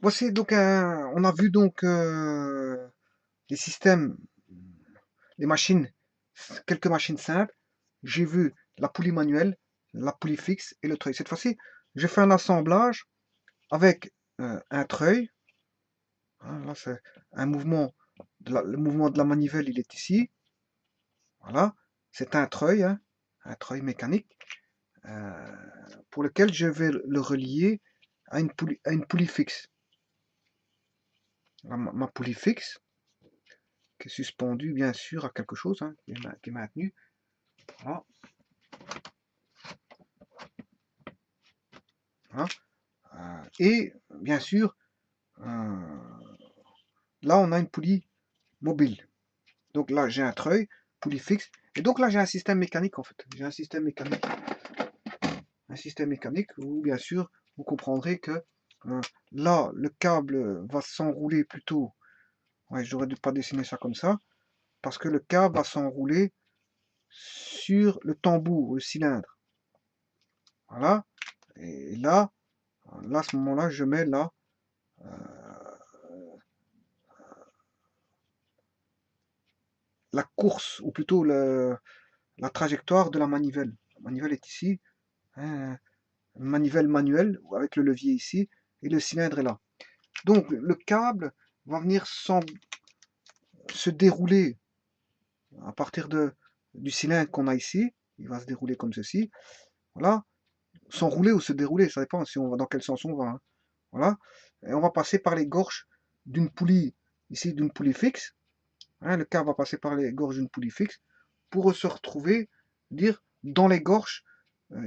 Voici donc on a vu donc les systèmes, les machines, quelques machines simples. J'ai vu la poulie manuelle, la poulie fixe et le treuil. Cette fois-ci, je fais un assemblage avec un treuil. Hein, là, c'est un mouvement, le mouvement de la manivelle, il est ici. Voilà, c'est un treuil, hein, un treuil mécanique euh, pour lequel je vais le relier à une poulie fixe. Ma poulie fixe, qui est suspendue bien sûr à quelque chose, hein, qui est maintenu. Voilà, voilà. Et bien sûr, là on a une poulie mobile. Donc là j'ai un treuil, poulie fixe. Et donc là j'ai un système mécanique en fait. J'ai un système mécanique. Un système mécanique où bien sûr vous comprendrez que euh, là le câble va s'enrouler plutôt. Ouais, j'aurais dû pas dessiner ça comme ça. Parce que le câble va s'enrouler sur le tambour, le cylindre. Voilà. Et là, à ce moment-là, je mets là la course, ou plutôt la trajectoire de la manivelle. La manivelle est ici, hein, une manivelle manuelle, avec le levier ici, et le cylindre est là. Donc le câble va venir se dérouler à partir du cylindre qu'on a ici. Il va se dérouler comme ceci. Voilà. S'enrouler ou se dérouler, ça dépend si on va dans quel sens on va. Hein. Voilà. Et on va passer par les gorges d'une poulie, ici d'une poulie fixe. Hein, le câble va passer par les gorges d'une poulie fixe pour se retrouver, dire, dans les gorges,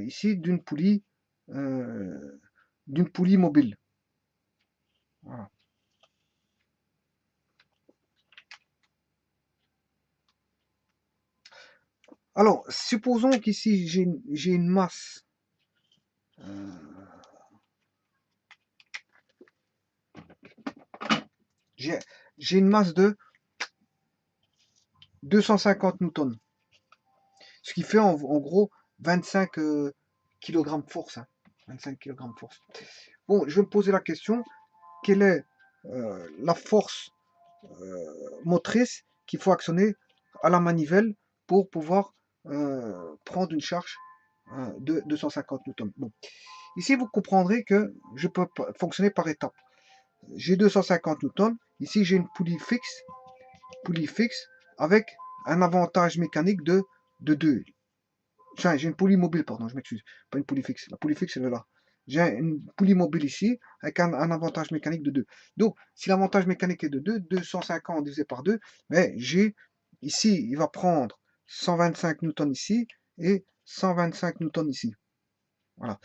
ici, d'une poulie mobile. Voilà. Alors, supposons qu'ici, j'ai une masse. J'ai une masse de 250 newtons. Ce qui fait en gros 25 kg de force. Hein. 25 kg de force. Bon, je vais me poser la question, quelle est la force motrice qu'il faut actionner à la manivelle pour pouvoir prendre une charge de 250 newtons. Bon. Ici, vous comprendrez que je peux fonctionner par étapes. J'ai 250 newtons. Ici, j'ai une poulie fixe avec un avantage mécanique de 2. Enfin, j'ai une poulie mobile, pardon, je m'excuse. Pas une poulie fixe. La poulie fixe, elle est là. J'ai une poulie mobile ici avec un avantage mécanique de 2. Donc, si l'avantage mécanique est de 2, 250 divisé par 2, mais j'ai ici, il va prendre 125 newtons ici et 125 newtons ici. Voilà.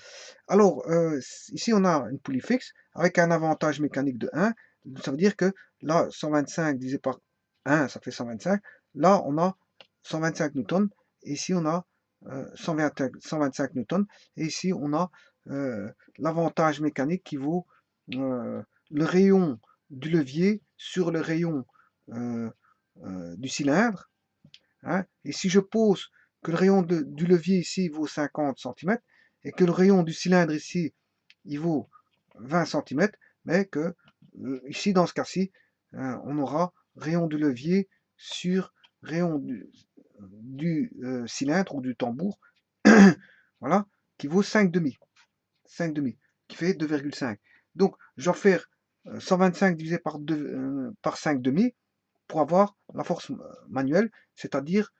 Alors, ici, on a une poulie fixe avec un avantage mécanique de 1. Ça veut dire que là, 125 divisé par 1, ça fait 125. Là, on a 125 newtons. Et ici, on a 125 newtons. Et ici, on a l'avantage mécanique qui vaut le rayon du levier sur le rayon du cylindre. Hein. Et si je pose que le rayon du levier ici vaut 50 cm et que le rayon du cylindre ici il vaut 20 cm, mais que ici dans ce cas-ci, on aura rayon du levier sur rayon du cylindre ou du tambour, voilà, qui vaut 5,5, 5,5, qui fait 2,5. Donc je vais faire 125 divisé par 5,5 pour avoir la force manuelle, c'est-à-dire,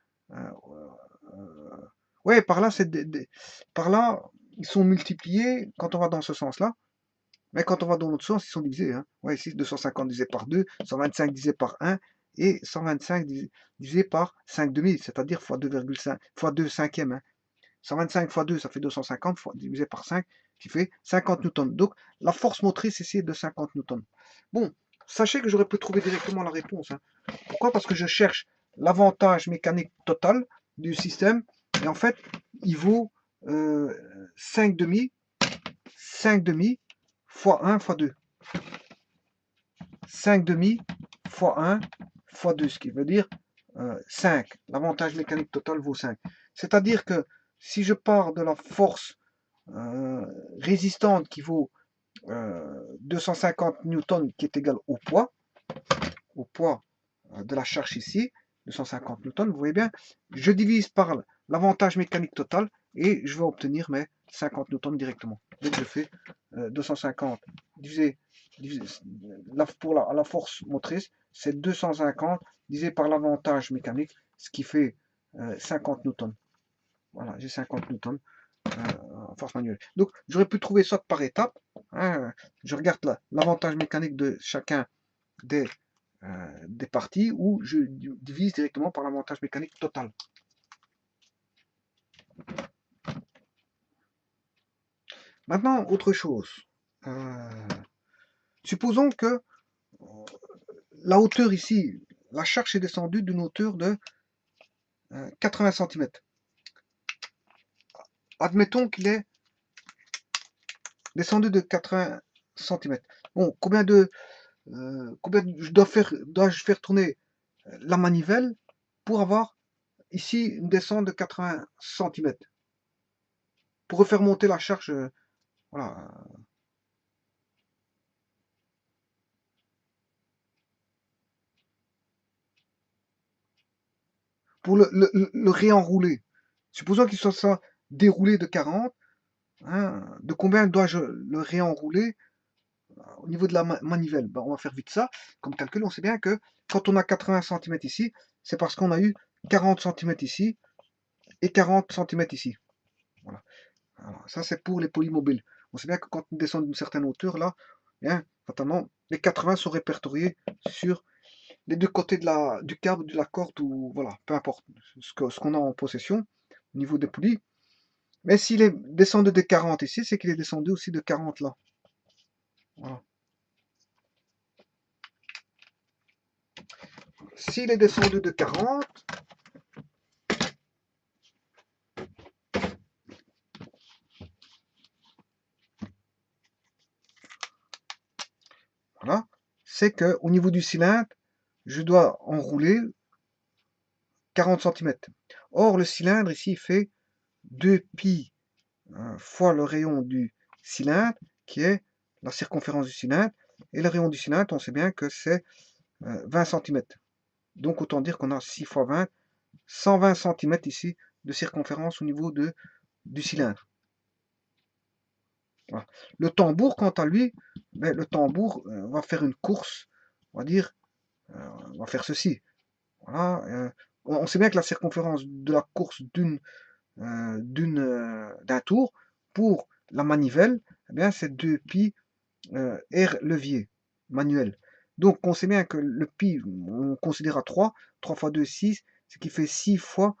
ouais, par là, par là, ils sont multipliés quand on va dans ce sens-là, mais quand on va dans l'autre sens, ils sont divisés. Hein. Ouais, ici, 250 divisé par 2, 125 divisé par 1, et 125 divisé par 5,5, c'est-à-dire fois 2,5, fois 2 cinquièmes. Hein. 125 fois 2, ça fait 250, divisé par 5, qui fait 50 newtons. Donc, la force motrice ici est de 50 newtons. Bon, sachez que j'aurais pu trouver directement la réponse. Hein. Pourquoi? Parce que je cherche l'avantage mécanique total du système, et en fait, il vaut 5,5, 5,5 fois 1 fois 2. 5,5 fois 1 fois 2, ce qui veut dire 5. L'avantage mécanique total vaut 5. C'est-à-dire que si je pars de la force résistante qui vaut 250 newtons qui est égal au poids de la charge ici, 250 newtons, vous voyez bien, je divise par l'avantage mécanique total et je vais obtenir mes 50 newtons directement. Donc je fais 250 divisé pour la force motrice, c'est 250 divisé par l'avantage mécanique, ce qui fait 50 newtons. Voilà, j'ai 50 newtons en force manuelle. Donc j'aurais pu trouver ça par étapes. Hein. Je regarde l'avantage mécanique de chacun des parties ou je divise directement par l'avantage mécanique total. Maintenant, autre chose. Supposons que la hauteur ici, la charge est descendue d'une hauteur de 80 cm. Admettons qu'il est descendu de 80 cm. Bon, combien dois-je faire tourner la manivelle pour avoir ici une descente de 80 cm pour refaire monter la charge, voilà. Pour le réenrouler. Supposons qu'il soit déroulé de 40, hein, de combien dois-je le réenrouler au niveau de la manivelle? Ben, on va faire vite ça. Comme calcul, on sait bien que quand on a 80 cm ici, c'est parce qu'on a eu 40 cm ici et 40 cm ici. Voilà. Alors, ça, c'est pour les polymobiles. On sait bien que quand on descend d'une certaine hauteur, là, hein, fatalement, les 80 sont répertoriés sur les deux côtés du câble, de la corde, ou voilà, peu importe ce qu'on a en possession au niveau des poulies. Mais s'il est descendu de 40 ici, c'est qu'il est descendu aussi de 40 là. Voilà. S'il est descendu de 40, voilà, c'est que au niveau du cylindre, je dois enrouler 40 cm. Or, le cylindre ici fait 2π fois le rayon du cylindre, qui est la circonférence du cylindre. Et le rayon du cylindre, on sait bien que c'est 20 cm. Donc, autant dire qu'on a 6 fois 20, 120 cm ici de circonférence au niveau du cylindre. Voilà. Le tambour, quant à lui, ben, le tambour va faire une course, on va dire, on va faire ceci. Voilà, on sait bien que la circonférence de la course d'un tour pour la manivelle, eh bien, c'est 2π R levier manuel. Donc, on sait bien que le pi, on considère à 3, 3 fois 2, 6, ce qui fait 6 fois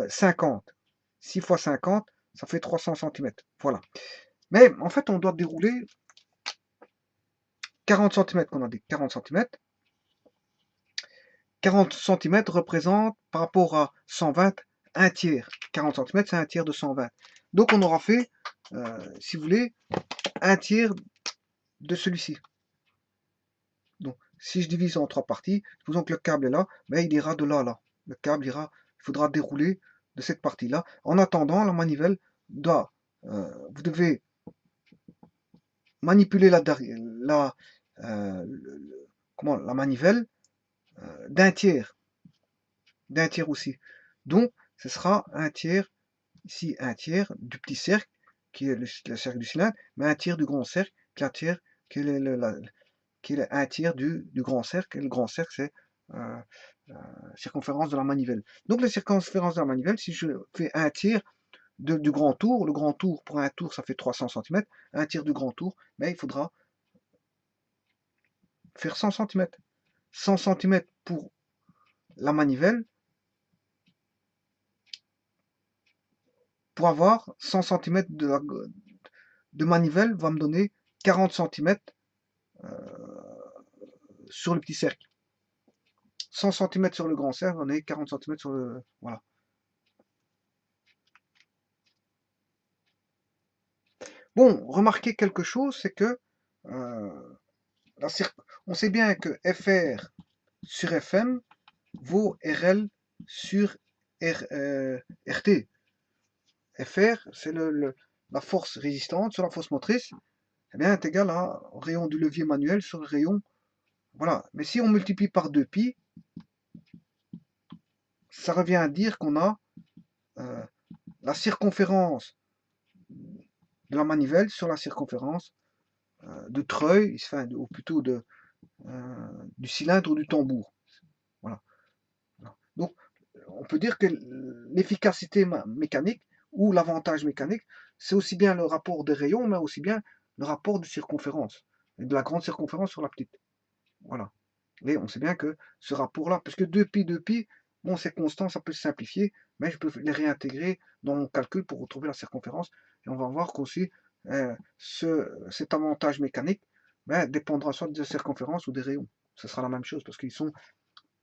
50. 6 fois 50, ça fait 300 cm. Voilà. Mais en fait, on doit dérouler 40 cm, qu'on a dit 40 cm. 40 cm représente, par rapport à 120, un tiers. 40 cm, c'est un tiers de 120. Donc, on aura fait, si vous voulez, un tiers de celui-ci. Donc, si je divise en 3 parties, supposons que le câble est là, mais il ira de là à là. Le câble ira, il faudra dérouler de cette partie-là. En attendant, la manivelle doit, vous devez manipuler la manivelle d'un tiers aussi. Donc, ce sera un tiers, ici un tiers du petit cercle, qui est le cercle du cylindre, mais un tiers du grand cercle, qui est un tiers du grand cercle, et le grand cercle, c'est la circonférence de la manivelle. Donc, la circonférence de la manivelle, si je fais un tiers du grand tour, le grand tour, pour un tour, ça fait 300 cm, un tiers du grand tour, mais il faudra faire 100 cm. 100 cm pour la manivelle, pour avoir 100 cm de manivelle va me donner 40 cm sur le petit cercle. 100 cm sur le grand cercle, on est 40 cm sur le... Voilà. Bon, remarquez quelque chose, c'est que on sait bien que FR sur FM vaut RL sur RT. FR, c'est la force résistante sur la force motrice, eh bien, est égal au rayon du levier manuel sur le rayon. Voilà. Mais si on multiplie par 2pi, ça revient à dire qu'on a euh, la circonférence de la manivelle sur la circonférence de treuil, enfin, ou plutôt du cylindre ou du tambour. Voilà. Donc, on peut dire que l'efficacité mécanique ou l'avantage mécanique, c'est aussi bien le rapport des rayons, mais aussi bien le rapport de circonférence, de la grande circonférence sur la petite. Voilà. Et on sait bien que ce rapport-là, puisque 2pi, bon, c'est constant, ça peut se simplifier, mais je peux les réintégrer dans mon calcul pour retrouver la circonférence. Et on va voir qu'aussi, cet avantage mécanique dépendra soit de la circonférence ou des rayons. Ce sera la même chose, parce qu'ils sont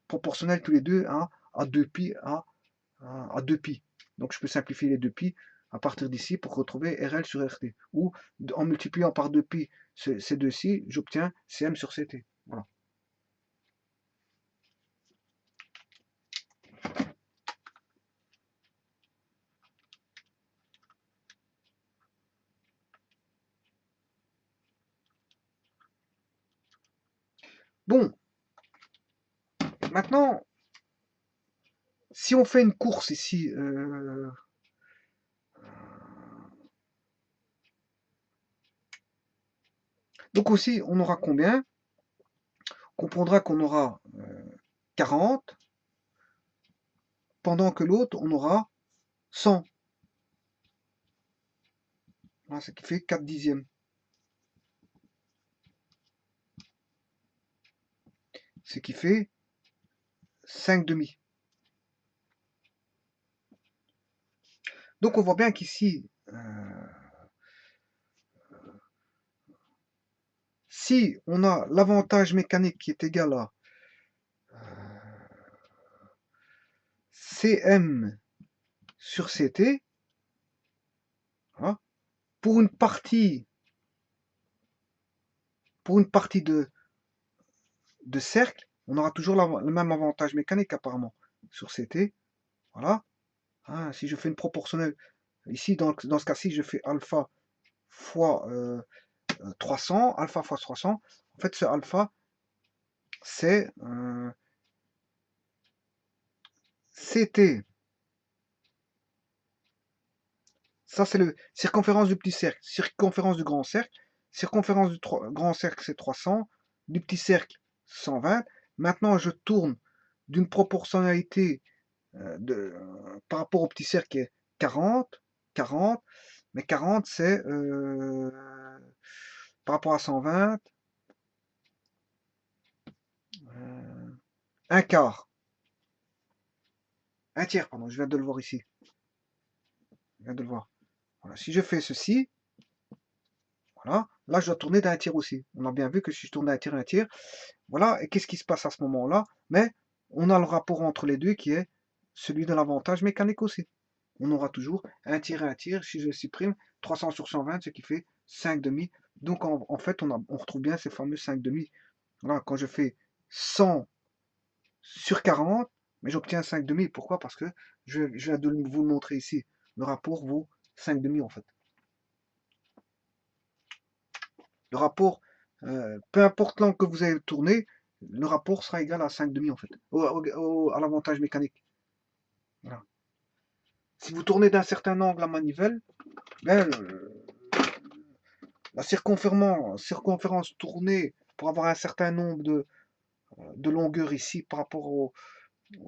proportionnels tous les deux à 2pi, à 2pi. Donc je peux simplifier les 2pi à partir d'ici pour retrouver RL sur RT. Ou en multipliant par 2pi ces deux-ci, j'obtiens CM sur CT. Voilà. Bon, maintenant, si on fait une course ici, donc aussi, on aura combien? On comprendra qu'on aura 40, pendant que l'autre, on aura 100. Voilà, ce qui fait 4 dixièmes. Ce qui fait 5 demi. Donc on voit bien qu'ici, si on a l'avantage mécanique qui est égal à Cm sur Ct, voilà, pour une partie de cercle, on aura toujours le même avantage mécanique apparemment sur Ct. Voilà. Hein, si je fais une proportionnelle, ici dans ce cas-ci, je fais alpha fois 300, alpha fois 300. En fait, ce alpha, c'est Ct. Ça, c'est le circonférence du petit cercle, circonférence du grand cercle. Circonférence du grand cercle, c'est 300. Du petit cercle, 120. Maintenant, je tourne d'une proportionnalité par rapport au petit cercle qui est 40. 40. Mais 40, c'est par rapport à 120, un quart. Un tiers, pardon, je viens de le voir ici. Je viens de le voir. Voilà. Si je fais ceci, voilà, là je dois tourner d'un tiers aussi. On a bien vu que si je tourne d'un tiers, voilà, et qu'est-ce qui se passe à ce moment-là? Mais on a le rapport entre les deux qui est celui de l'avantage mécanique aussi. On aura toujours un tiers, si je supprime 300 sur 120, ce qui fait 5 demi. Donc en fait, on retrouve bien ces fameux 5 demi. Voilà, quand je fais 100 sur 40, mais j'obtiens 5 demi. Pourquoi? Parce que je viens de vous le montrer ici. Le rapport vaut 5 demi en fait. Le rapport, peu importe l'angle que vous avez tourné, le rapport sera égal à 5 demi en fait, à l'avantage mécanique. Voilà. Si vous tournez d'un certain angle la manivelle, ben, la circonférence tournée pour avoir un certain nombre de longueurs ici par rapport à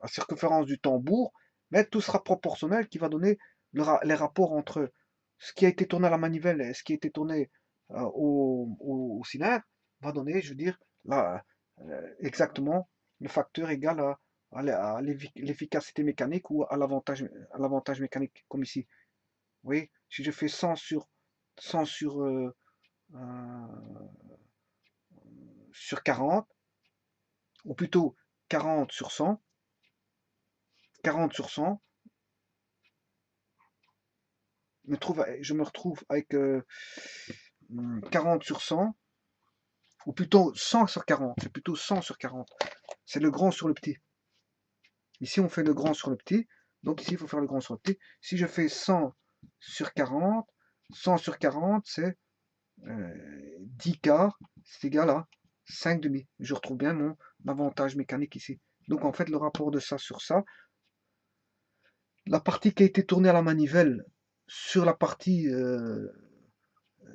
la circonférence du tambour, mais tout sera proportionnel qui va donner les rapports entre ce qui a été tourné à la manivelle et ce qui a été tourné au cylindre, va donner, je veux dire, exactement le facteur égal à l'efficacité mécanique ou à l'avantage mécanique, comme ici. Vous voyez, si je fais 100 euh, sur 40, ou plutôt 40 sur 100, 40 sur 100, je me retrouve avec 40 sur 100, ou plutôt 100 sur 40, c'est plutôt 100 sur 40. C'est le grand sur le petit. Ici, on fait le grand sur le petit, donc ici, il faut faire le grand sur le petit. Si je fais 100 sur 40, 100 sur 40, c'est 10 quarts, c'est égal à 5 demi. Je retrouve bien mon avantage mécanique ici. Donc en fait, le rapport de ça sur ça, la partie qui a été tournée à la manivelle sur la partie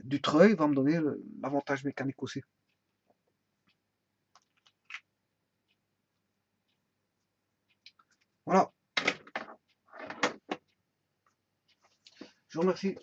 du treuil va me donner l'avantage mécanique aussi. Voilà. Je vous remercie.